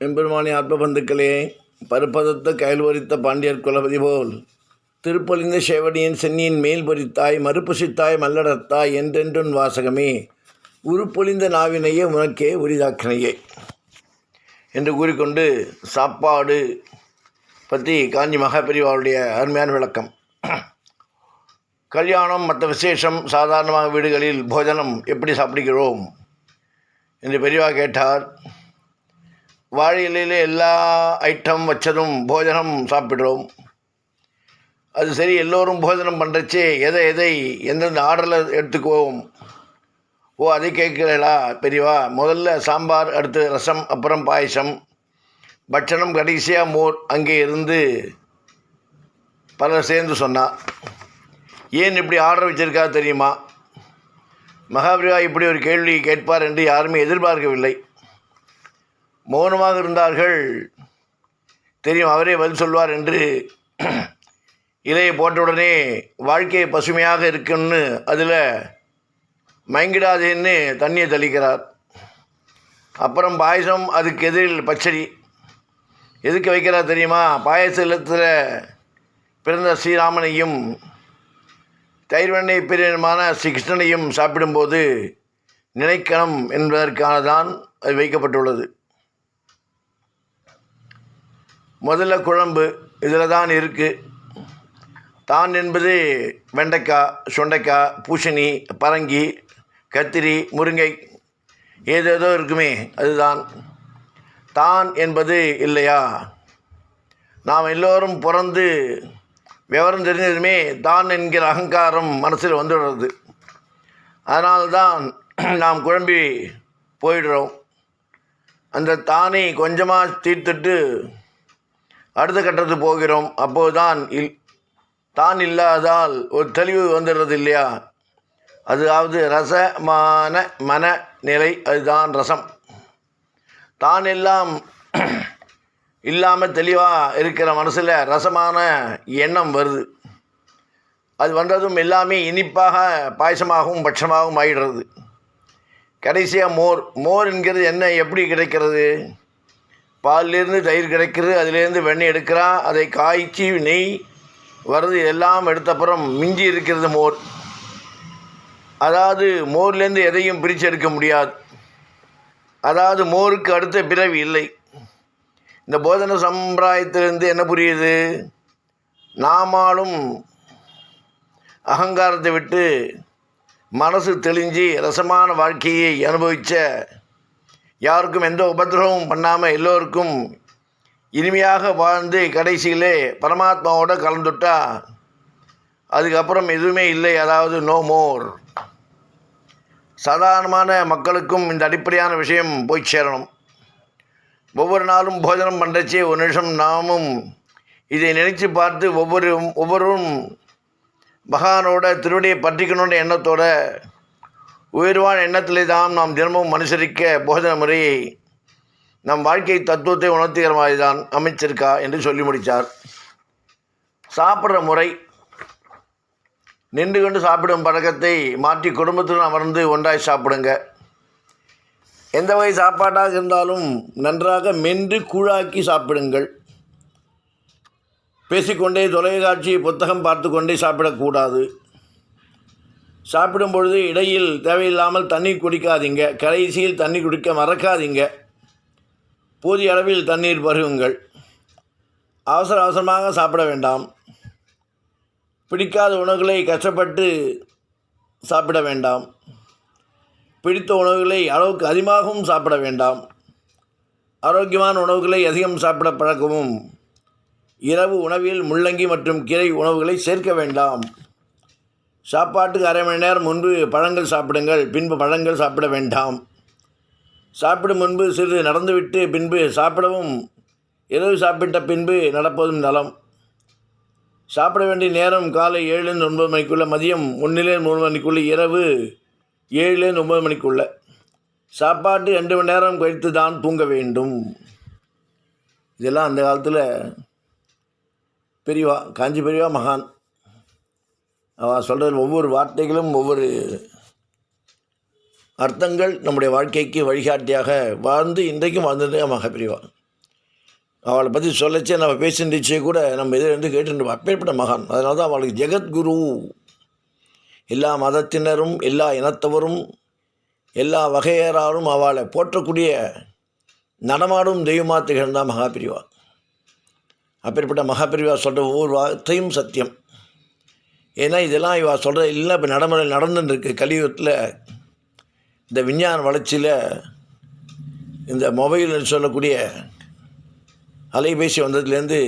எம்பெருமானி ஆத்மபந்துக்களே, பருப்பதத்த கயல் பொறித்த பாண்டியர் குலபதி போல் திருப்பொலிந்த சேவடியின் சென்னியின் மேல் பொறித்தாய் மறுப்புசித்தாய் மல்லடத்தாய் என்றென்றுன் வாசகமே உருப்பொலிந்த நாவினையே உனக்கே உரிதாக்கினையே என்று கூறிக்கொண்டு சாப்பாடு பற்றி காஞ்சி மகாபெரிவாருடைய அருமையான விளக்கம். கல்யாணம் மற்ற விசேஷம் சாதாரணமாக வீடுகளில் போஜனம் எப்படி சாப்பிடுகிறோம் என்று பெரியவா கேட்டார். வாழை இலையில் எல்லா ஐட்டம் வச்சதும் போஜனம் சாப்பிடுறோம். அது சரி, எல்லோரும் போஜனம் பண்ணுறச்சே எதை எந்தெந்த ஆர்டரில் எடுத்துக்குவோம்? அதை கேட்கிறீங்களா பெரியவா? முதல்ல சாம்பார், அடுத்து ரசம், அப்புறம் பாயசம், பட்சணம், கடைசியாக மோர். அங்கே இருந்து பலர் சேர்ந்து சொன்னார். ஏன் இப்படி ஆர்டர் வச்சிருக்கா தெரியுமா? மகாபிரிவா இப்படி ஒரு கேள்வி கேட்பார் என்று யாருமே எதிர்பார்க்கவில்லை. மௌனமாக இருந்தார்கள். தெரியும், அவரே பதில் சொல்வார் என்று. இலையை போட்டவுடனே வாழ்க்கை பசுமையாக இருக்குன்னு அதில் மயங்கிடாதேன்னு தண்ணியை தெளிக்கிறார். அப்புறம் பாயசம், அதுக்கு எதிரில் பச்சடி. எதுக்கு வைக்கிறார் தெரியுமா? பாயச இல்லத்தில் பிறந்த ஸ்ரீராமனையும் தயிர் வெண்ணெய் பிரியமான ஸ்ரீ கிருஷ்ணனையும் சாப்பிடும்போது நினைக்கணும் என்பதற்கான தான் அது வைக்கப்பட்டுள்ளது. முதல்ல குழம்பு இதில் தான் இருக்குது. தான் என்பது வெண்டைக்காய், சுண்டைக்காய், பூசணி, பரங்கி, கத்திரி, முருங்கை, ஏதேதோ இருக்குமே, அதுதான் தான் என்பது இல்லையா? நாம் எல்லோரும் பிறந்து விவரம் தெரிஞ்சதுமே தான் என்கிற அகங்காரம் மனசில் வந்துடுறது. அதனால்தான் நாம் குழம்பி போயிடுறோம். அந்த தானை கொஞ்சமாக தீர்த்துட்டு அடுத்த கட்டத்துக்கு போகிறோம். அப்போதுதான் தான் இல்லாதால் ஒரு தெளிவு வந்துடுறது இல்லையா? அதாவது ரசமான மன நிலை, அதுதான் ரசம். தான் எல்லாம் இல்லாமல் தெளிவாக இருக்கிற மனசில் ரசமான எண்ணம் வருது. அது வந்ததும் எல்லாமே இனிப்பாக பாயசமாகவும் பட்சமாகவும் ஆகிடுறது. கடைசியாக மோர் என்கிறது என்ன, எப்படி கிடைக்கிறது? பாலிலேருந்து தயிர் கிடைக்கிறது, அதிலேருந்து வெண்ணெய் எடுக்கிறான், அதை காய்ச்சி நெய் வருது, எல்லாம் எடுத்தப்புறம் மிஞ்சி இருக்கிறது மோர். அதாவது மோர்லேருந்து எதையும் பிரித்து எடுக்க முடியாது. அதாவது மோருக்கு அடுத்த பிறவி இல்லை. இந்த போதன சம்பிரதாயத்திலிருந்து என்ன புரியுது? நாமாலும் அகங்காரத்தை விட்டு மனசு தெளிஞ்சு ரசமான வாழ்க்கையை அனுபவித்த, யாருக்கும் எந்த உபத்திரவமும் பண்ணாமல் எல்லோருக்கும் இனிமையாக வாழ்ந்து கடைசியிலே பரமாத்மாவோட கலந்துட்டா அதுக்கப்புறம் எதுவுமே இல்லை. அதாவது நோ மோர். சாதாரணமான மக்களுக்கும் இந்த அடிப்படையான விஷயம் போய் சேரணும். ஒவ்வொரு நாளும் போஜனம் பண்ணுறச்சே ஒரு நிமிஷம் நாமும் இதை நினைத்து பார்த்து ஒவ்வொருவரும் பகவானோட திருவடியை பற்றிக்கணுன்ற எண்ணத்தோட உயர்வான எண்ணத்திலே தான் நாம் தினமும் அனுசரிக்க போஜன முறையை நம் வாழ்க்கை தத்துவத்தை உணர்த்துகிற மாதிரி தான் அமைச்சிருக்கா என்று சொல்லி முடித்தார். சாப்பிட்ற முறை, நின்று கொண்டு சாப்பிடும் பழக்கத்தை மாற்றி குடும்பத்துடன் அமர்ந்து ஒன்றாய் சாப்பிடுங்க. எந்த வகை சாப்பாட்டாக இருந்தாலும் நன்றாக மென்று கூழாக்கி சாப்பிடுங்கள். பேசிக்கொண்டே தொலைக்காட்சி புத்தகம் பார்த்து கொண்டே சாப்பிடக்கூடாது. சாப்பிடும் பொழுது இடையில் தேவையில்லாமல் தண்ணீர் குடிக்காதீங்க. கடைசியில் தண்ணீர் குடிக்க மறக்காதீங்க. போதிய அளவில் தண்ணீர் பருகுங்கள். அவசரமாக சாப்பிட வேண்டாம். பிடிக்காத உணவுகளை கஷ்டப்பட்டு சாப்பிட வேண்டாம். பிடித்த உணவுகளை அளவுக்கு அதிகமாகவும் சாப்பிட வேண்டாம். ஆரோக்கியமான உணவுகளை அதிகம் சாப்பிட பழக்கவும். இரவு உணவில் முள்ளங்கி மற்றும் கீரை உணவுகளை சேர்க்க வேண்டாம். சாப்பாட்டுக்கு அரை மணி நேரம் முன்பு பழங்கள் சாப்பிடுங்கள். பின்பு பழங்கள் சாப்பிட வேண்டாம். சாப்பிடும் முன்பு சிறிது நடந்துவிட்டு பின்பு சாப்பிடவும். இரவு சாப்பிட்ட பின்பு நடப்பதும் நலம். சாப்பிட வேண்டிய நேரம் காலை 7-9 மணிக்குள்ளே, மதியம் 1-3 மணிக்குள்ளே, இரவு 7-9 மணிக்குள்ளே. சாப்பாட்டு 2 மணி நேரம் கழித்து தான் தூங்க வேண்டும். இதெல்லாம் அந்த காலத்தில் பெரியவா, காஞ்சி பெரியவா மகான், அவன் சொல்கிற ஒவ்வொரு வார்த்தைகளும் ஒவ்வொரு அர்த்தங்கள் நம்முடைய வாழ்க்கைக்கு வழிகாட்டியாக வாழ்ந்து இன்றைக்கும் வாழ்ந்ததே மகாபிரிவா. அவளை பற்றி சொல்லச்சே நம்ம பேசிட்டுச்சே கூட நம்ம இதில் கேட்டுருப்போம். அப்பேற்பட்ட மகான். அதனால தான் அவளுக்கு ஜெகத்குரு. எல்லா மதத்தினரும், எல்லா இனத்தவரும், எல்லா வகையராரும் அவளை போற்றக்கூடிய நடமாடும் தெய்வமாக திகழ்ந்தான் மகாபிரிவா. அப்பேற்பட்ட மகாபிரிவா சொல்கிற ஒவ்வொரு வார்த்தையும் சத்தியம். ஏன்னா இதெல்லாம் இவா சொல்கிற இல்லை இப்போ நடைமுறை நடந்துருக்கு. கலியுகத்தில் இந்த விஞ்ஞான வளர்ச்சியில் இந்த மொபைல்னு சொல்லக்கூடிய அலைபேசி வந்ததுலேருந்து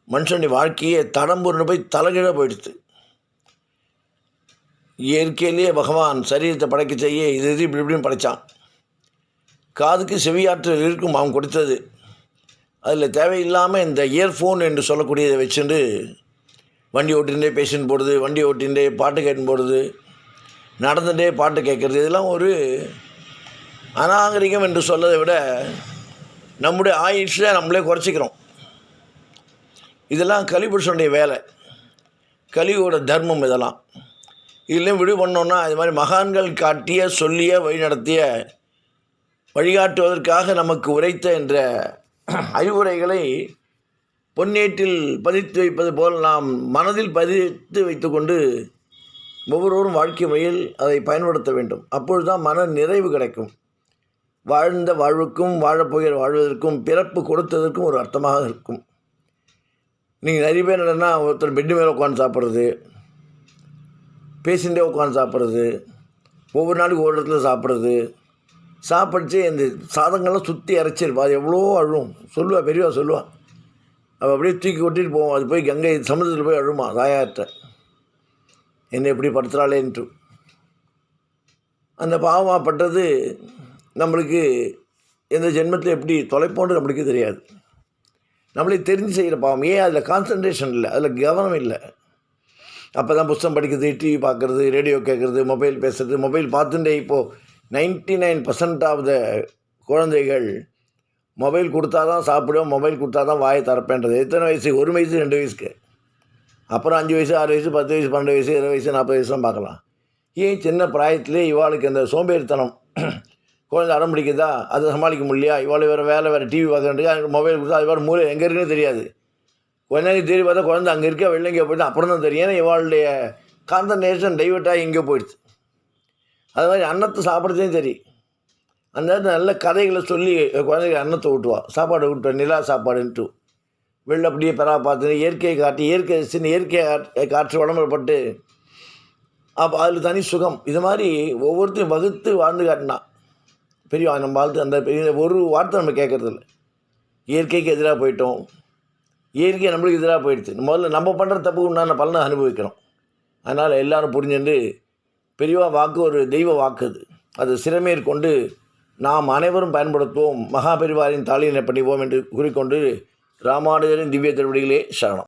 மனுஷனுடைய வாழ்க்கையே தடம்புரண்டு போய் தலைகீழ போயிடுது. இயற்கையிலேயே பகவான் சரீரத்தை படைக்க செய்ய இது இப்படி இப்படின்னு படைத்தான். காதுக்கு செவியாற்றல் இருக்கும் அவன் கொடுத்தது. அதில் தேவையில்லாமல் இந்த இயர்ஃபோன் என்று சொல்லக்கூடியதை வச்சுட்டு வண்டி ஓட்டிகிட்டே பேசின்னு போடுறது, வண்டி ஓட்டிகிட்டே பாட்டு கேட்டுன்னு போடுறது, நடந்துகிட்டே பாட்டு கேட்குறது, இதெல்லாம் ஒரு அநாகரிகம் என்று சொல்லதை விட நம்முடைய ஆயுஷை நம்மளே குறைச்சிக்கிறோம். இதெல்லாம் கலிபுருஷனுடைய வேலை, கலியோட தர்மம். இதெல்லாம் இதுலேயும் விடு பண்ணோன்னா இது மாதிரி மகான்கள் காட்டிய சொல்லிய வழிநடத்திய வழிகாட்டுவதற்காக நமக்கு உரைத்த என்ற அறிவுரைகளை பொன்னேட்டில் பதித்து வைப்பது போல் நாம் மனதில் பதித்து வைத்து கொண்டு ஒவ்வொருவரும் வாழ்க்கை முறையில் அதை பயன்படுத்த வேண்டும். அப்பொழுது தான் மன நிறைவு கிடைக்கும். வாழ்ந்த வாழ்வுக்கும் வாழப்போகிற வாழ்வதற்கும் பிறப்பு கொடுத்ததற்கும் ஒரு அர்த்தமாக இருக்கும். நீங்கள் நிறைய பேர் என்னென்னா ஒருத்தர் பெட்டு மேலே உட்காந்து சாப்பிட்றது, பேசிகிட்டே உட்காந்து சாப்பிட்றது, ஒவ்வொரு நாளைக்கு ஒரு இடத்துல சாப்பிட்றது, சாப்பிடுச்சு இந்த சாதங்கள்லாம் சுற்றி இறச்சிருப்பா. அது எவ்வளோ அழுவும் சொல்லுவாள், பெரியவா சொல்லுவாள். அவள் அப்படியே தூக்கி கொட்டிட்டு போவோம். அது போய் கங்கை சமுதிரத்தில் போய் அழுமா தாயார்கிட்ட, என்னை எப்படி படுத்துகிறாளேன்ட்டு. அந்த பாவமாகப்பட்டது நம்மளுக்கு எந்த ஜென்மத்தில் எப்படி தொலைப்போன்று நம்மளுக்கு தெரியாது. நம்மளே தெரிஞ்சு செய்கிற பாவம். ஏன் அதில் கான்சன்ட்ரேஷன் இல்லை, அதில் கவனம் இல்லை. அப்போ தான் புத்தகம் படிக்கிறது, டிவி பார்க்குறது, ரேடியோ கேட்குறது, மொபைல் பேசுகிறது. மொபைல் பார்த்துட்டே இப்போது 99% ஆஃப் த குழந்தைகள் மொபைல் கொடுத்தா தான் சாப்பிடுவோம், மொபைல் கொடுத்தா தான் வாயை திறப்பேன்றது. எத்தனை வயசு? 1 வயசு 2 வயசுக்கு. அப்புறம் 5 வயசு 6 வயசு 10 வயசு 12 வயசு 20 வயசு 40 வயசுலாம் பார்க்கலாம். ஏன் சின்ன பிராயத்திலே இவாளுக்கு அந்த சோம்பேறித்தனம், குழந்தை அடம் பிடிக்குதா, அதை சமாளிக்க முடியலையா, இவாள் வேறு டிவி பார்க்குறதுக்கு மொபைல் கொடுத்தா அது வேறு மூளை எங்கே இருக்குன்னு தெரியாது. கொஞ்ச நேரம் தேடி பார்த்தா குழந்தை அங்கே இருக்க வெளில போய்ட்டு அப்புறம் தான் தெரியும். ஏன்னா இவாளுடைய கான்சன்ட்ரேஷன் டைவர்ட்டாக இங்கே போயிடுது. அது மாதிரி அன்னத்தை சாப்பிட்றதையும் சரி, அந்த நேரத்தில் நல்ல கதைகளை சொல்லி குழந்தைங்க அன்னத்தை ஊட்டுவா, சாப்பாடு ஊட்டுவா, நிலா சாப்பாடுன்ட்டு வெளில அப்படியே பெறா பார்த்து இயற்கையை காட்டி இயற்கை காற்று உடம்புப்பட்டு அப்போ அதில் தனி சுகம். இது மாதிரி ஒவ்வொருத்தையும் வகுத்து வாழ்ந்து காட்டினா பெரிய நம்ம வாழ்த்து. அந்த பெரிய ஒரு வார்த்தை நம்ம கேட்குறதில்ல. இயற்கைக்கு எதிராக போயிட்டோம், இயற்கை நம்மளுக்கு எதிராக போயிடுச்சு. முதல்ல நம்ம பண்ணுற தப்பு உண்டான பலனை அனுபவிக்கிறோம். அதனால் எல்லோரும் புரிஞ்சுட்டு பெரியவா வாக்கு ஒரு தெய்வ வாக்கு, அது சிறமேற்கொண்டு நாம் அனைவரும் பயன்படுத்துவோம், மகாபெரிவாரின் தாளினை பணிவோம் என்று கூறிக்கொண்டு ராமானுஜரின் திவ்ய திருவடிகளே சரணம்.